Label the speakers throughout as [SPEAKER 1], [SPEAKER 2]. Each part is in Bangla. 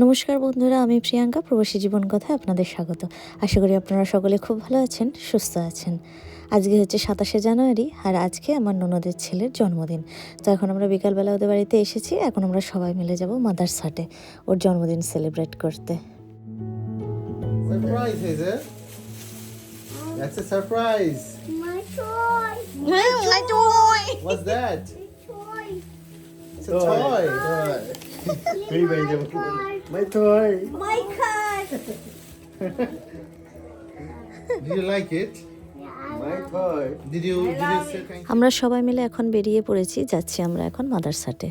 [SPEAKER 1] নমস্কার বন্ধুরা, আমি প্রিয়াঙ্কা, প্রবাসী জীবন কথায় আপনাদের স্বাগত। আশা করি আপনারা সকলে খুব ভালো আছেন, সুস্থ আছেন। আজকে হচ্ছে 27শে জানুয়ারি, আর আজকে আমার ননদের ছেলের জন্মদিন। তো এখন আমরা বিকালবেলা ওদের বাড়িতে এসেছি। এখন আমরা সবাই মিলে যাব মাদার্স হাটে ওর জন্মদিন সেলিব্রেট করতে।
[SPEAKER 2] Surprise, is it? That's a surprise.
[SPEAKER 3] My toy.
[SPEAKER 1] My toy.
[SPEAKER 2] What's that?
[SPEAKER 3] Toy.
[SPEAKER 2] It's a toy.
[SPEAKER 3] My toy.
[SPEAKER 2] My toy.
[SPEAKER 3] My car.
[SPEAKER 2] Did you like it? My toy. Did you say thank you?
[SPEAKER 1] আমরা সবাই মিলে এখন বেরিয়ে পড়েছি, যাচ্ছি আমরা এখন মাদার্স হাটে।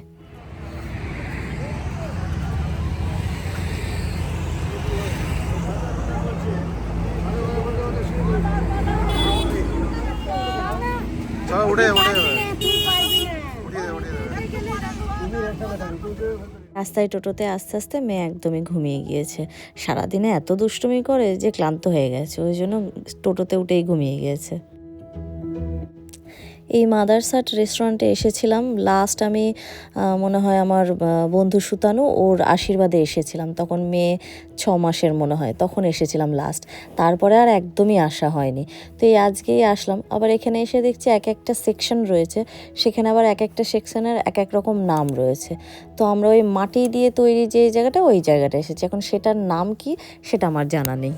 [SPEAKER 2] চলো উঠে
[SPEAKER 1] রাস্তায় টোটোতে আস্তে আস্তে মেয়ে একদমই ঘুমিয়ে গিয়েছে। সারাদিনে এত দুষ্টুমি করে যে ক্লান্ত হয়ে গেছে, ওই জন্য টোটোতে উঠেই ঘুমিয়ে গিয়েছে। এই মাদার্স হাট রেস্টুরেন্টে এসেছিলাম লাস্ট আমি মনে হয় আমার বন্ধু সুতানু ওর আশীর্বাদে এসেছিলাম, তখন মেয়ে 6 মাসের মনে হয়, তখন এসেছিলাম লাস্ট। তারপরে আর একদমই আসা হয়নি। তো এই আজকেই আসলাম। আবার এখানে এসে দেখছি এক একটা সেকশন রয়েছে, সেখানে আবার এক একটা সেকশনের এক এক রকম নাম রয়েছে। তো আমরা ওই মাটি দিয়ে তৈরি যে জায়গাটা, ওই জায়গাটা এসেছি। এখন সেটার নাম কি সেটা আমার জানা নেই।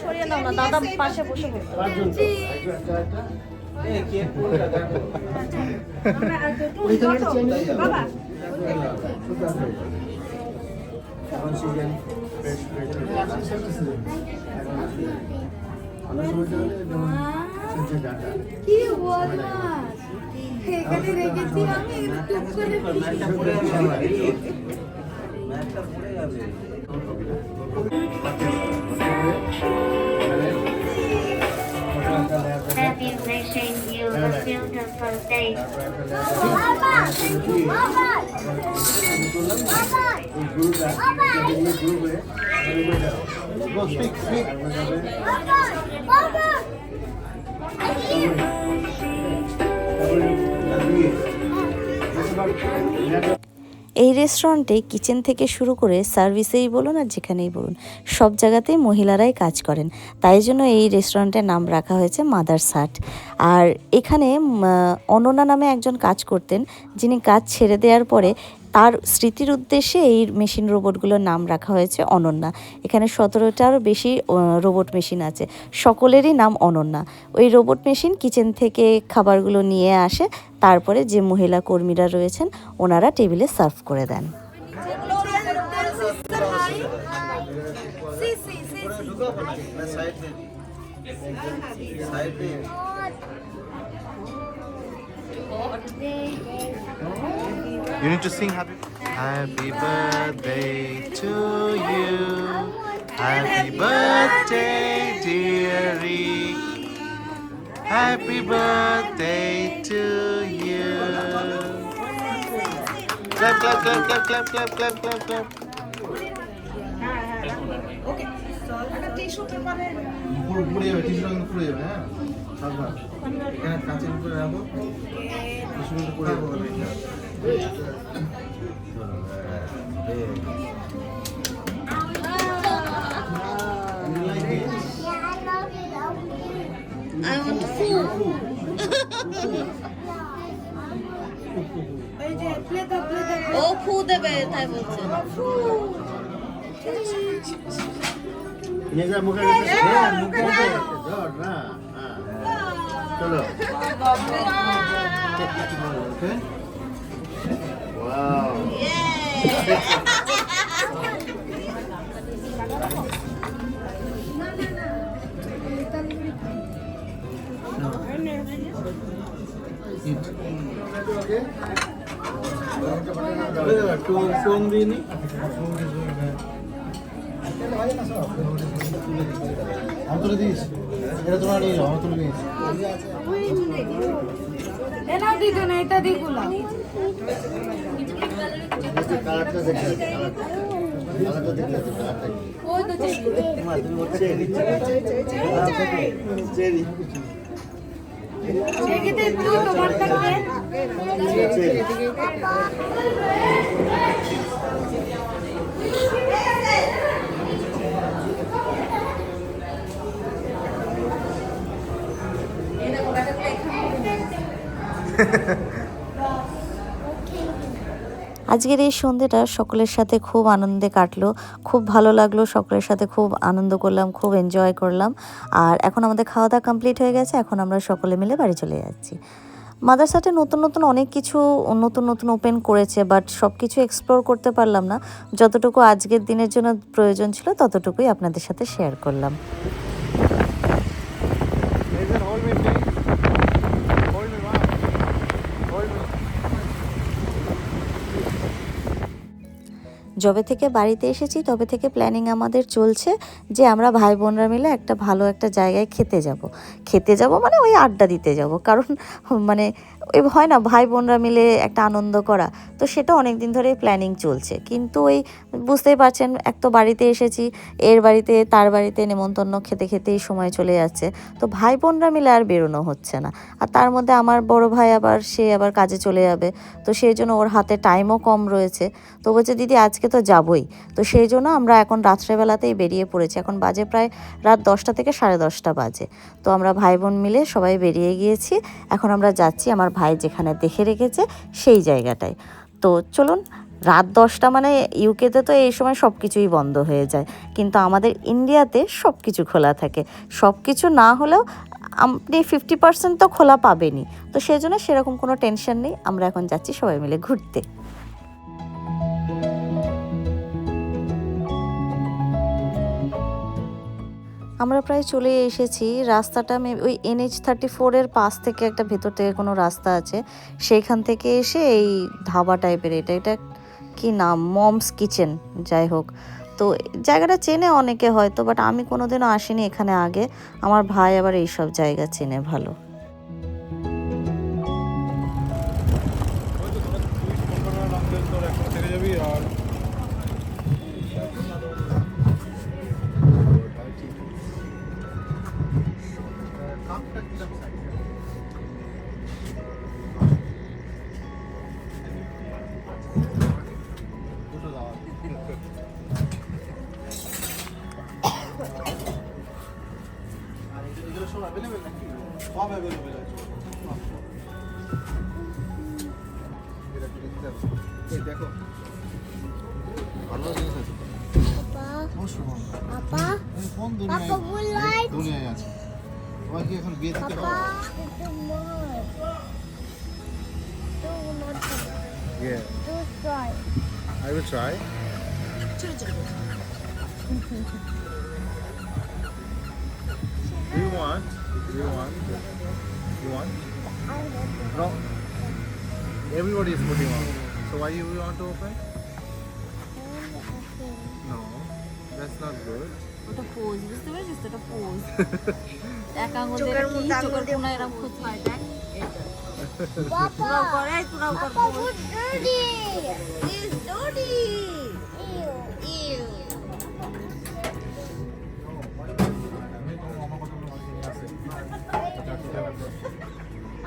[SPEAKER 1] সরিয়ে দাও না, দাদা পাশে বসে পড়তে পারবে।
[SPEAKER 3] কি বদমাস এখানে রেখেছি আমি টুক করে
[SPEAKER 4] Happy wishing you a beautiful day.
[SPEAKER 2] Go speak.
[SPEAKER 1] এই রেস্টুরেন্টে কিচেন থেকে শুরু করে সার্ভিসেই বলুন আর যেখানেই বলুন, সব জায়গাতেই মহিলারাই কাজ করেন। তাই জন্য এই রেস্টুরেন্টের নাম রাখা হয়েছে মাদার্স হাট। আর এখানে অনন্যা নামে একজন কাজ করতেন, যিনি কাজ ছেড়ে দেওয়ার পরে তার স্মৃতির উদ্দেশ্যে এই মেশিন রোবটগুলোর নাম রাখা হয়েছে অনন্যা। এখানে 17টারও বেশি রোবট মেশিন আছে, সকলেরই নাম অনন্যা। ওই রোবট মেশিন কিচেন থেকে খাবারগুলো নিয়ে আসে, তারপরে যে মহিলা কর্মীরা রয়েছেন ওনারা টেবিলে সার্ভ করে দেন।
[SPEAKER 2] You need to sing happy birthday to you. Happy birthday, dearie. Happy birthday to you. Clap, clap, clap, clap, clap, clap, clap, clap, clap. পুড়ে যাবে, টিস্যুটা কিন্তু পুড়ে যাবে, হ্যাঁ? সাবধান। এখানে কাঁচের উপরে রাখো, টিস্যুটা পুড়ে যাবে।
[SPEAKER 1] ও ফু দেবে তাই বলছে।
[SPEAKER 2] মুখে চলো। Okay. Wow. ফোন দিয়ে নি অন্তরে দিস এটা তোমার নিয়ে যাও, আমার তুলে নিয়েছি।
[SPEAKER 3] এ নাও দিতে না, এটা দিয়ে গুলাও।
[SPEAKER 2] কালারটা দেখে আছে, কালারটা দেখে আছে, কালারটা কি?
[SPEAKER 3] ওই তো চেরি।
[SPEAKER 2] চেরি।
[SPEAKER 3] চেরিতে একটু তোমার থাকবে।
[SPEAKER 1] আজকের এই সন্ধ্যেটা সকলের সাথে খুব আনন্দে কাটলো, খুব ভালো লাগলো, সকলের সাথে খুব আনন্দ করলাম, খুব এনজয় করলাম। আর এখন আমাদের খাওয়া দাওয়া কমপ্লিট হয়ে গেছে, এখন আমরা সকলে মিলে বাড়ি চলে যাচ্ছি। মাদারসাটে নতুন নতুন অনেক কিছু নতুন ওপেন করেছে, বাট সব কিছু এক্সপ্লোর করতে পারলাম না। যতটুকু আজকের দিনের জন্য প্রয়োজন ছিল ততটুকুই আপনাদের সাথে শেয়ার করলাম। যবে থেকে বাড়িতে এসেছি তবে থেকে প্ল্যানিং আমাদের চলছে যে আমরা ভাই বোনরা মিলে একটা ভালো একটা জায়গায় খেতে যাব মানে ওই আড্ডা দিতে যাব, কারণ মানে ওই হয় না ভাই বোনরা মিলে একটা আনন্দ করা, তো সেটা অনেক দিন ধরেই প্ল্যানিং চলছে। কিন্তু ওই বুঝতেই পারছেন, এক তো বাড়িতে এসেছি, এর বাড়িতে তার বাড়িতে নেমন্তন্ন খেতে খেতেই সময় চলে যাচ্ছে, তো ভাই বোনরা মিলে আর বেরোনো হচ্ছে না। আর তার মধ্যে আমার বড় ভাই সে আবার কাজে চলে যাবে, তো সেই জন্য ওর হাতে টাইমও কম রয়েছে। তো বলছে দিদি আজকে তো যাবই, তো সেই জন্য আমরা এখন রাত্রেবেলাতেই বেরিয়ে পড়েছি। এখন বাজে প্রায় রাত 10টা থেকে 10:30 বাজে। তো আমরা ভাই বোন মিলে সবাই বেরিয়ে গিয়েছি, এখন আমরা যাচ্ছি আমার ভাই যেখানে দেখে রেখেছে সেই জায়গাটায়। তো চলুন, রাত 10টা মানে ইউকেতে তো এই সময় সব কিছুই বন্ধ হয়ে যায়, কিন্তু আমাদের ইন্ডিয়াতে সব কিছু খোলা থাকে। সব কিছু না হলেও আপনি 50% তো খোলা পাবেনই, তো সেই জন্য সেরকম কোনো টেনশন নেই। আমরা এখন যাচ্ছি সবাই মিলে ঘুরতে। আমরা প্রায় চলে এসেছি। রাস্তাটা ওই NH34 পাশ থেকে একটা ভেতর থেকে কোনো রাস্তা আছে, সেইখান থেকে এসে এই ধাবা টাইপের, এটা কি নাম, মমস কিচেন, যাই হোক। তো জায়গাটা চেনে অনেকে হয়তো, বাট আমি কোনোদিনও আসিনি এখানে আগে। আমার ভাই আবার এইসব জায়গা চেনে ভালো।
[SPEAKER 2] সব অ্যাভেলেবেল আছে। এই দেখো ভালো জিনিস আছে।
[SPEAKER 3] পাপা
[SPEAKER 2] কোন
[SPEAKER 3] পাপা would like
[SPEAKER 2] দুনিয়ায় আছে? তোমার কি এখন বিয়ে দিতে হবে? Yeah, I will try. Do you want? You want? No. Everybody is putting on. So why you want to open? No, that's not good.
[SPEAKER 5] ওটা পোজ, বুঝতে পেরেছিস? ওটা পোজ। এক আঙুল দিয়ে কি চোখের কোণায় এরকম খুঁত মারে, দেখ এটা। তোরাও কর, এই তোরাও কর। It's dirty. Ew.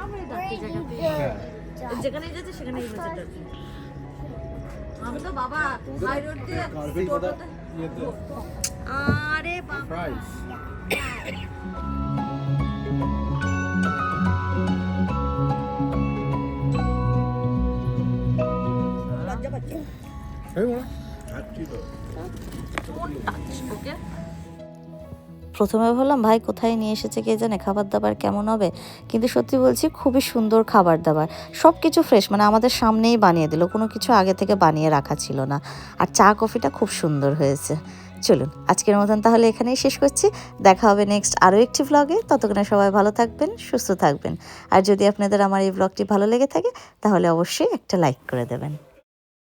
[SPEAKER 5] আমরা ডাক্তার যেখানেই যাচ্ছি সেখানেই বলছে ডাক্তার। আমি তো বাবা হাই রোড দিয়ে টোটোতে, আরে বাবা
[SPEAKER 2] Fries. Hey, what?
[SPEAKER 5] ওকে।
[SPEAKER 1] প্রথমে ভাবলাম ভাই কোথায় নিয়ে এসেছে কে জানে, খাবার দাবার কেমন হবে, কিন্তু সত্যি বলছি খুবই সুন্দর খাবার দাবার, সব কিছু ফ্রেশ, মানে আমাদের সামনেই বানিয়ে দিল, কোনো কিছু আগে থেকে বানিয়ে রাখা ছিল না। আর চা কফিটা খুব সুন্দর হয়েছে। চলুন আজকের মতন তাহলে এখানেই শেষ করছি, দেখা হবে নেক্সট আরও একটি ভ্লগে। ততক্ষণে সবাই ভালো থাকবেন, সুস্থ থাকবেন। আর যদি আপনাদের আমার এই ভ্লগটি ভালো লেগে থাকে তাহলে অবশ্যই একটা লাইক করে দেবেন।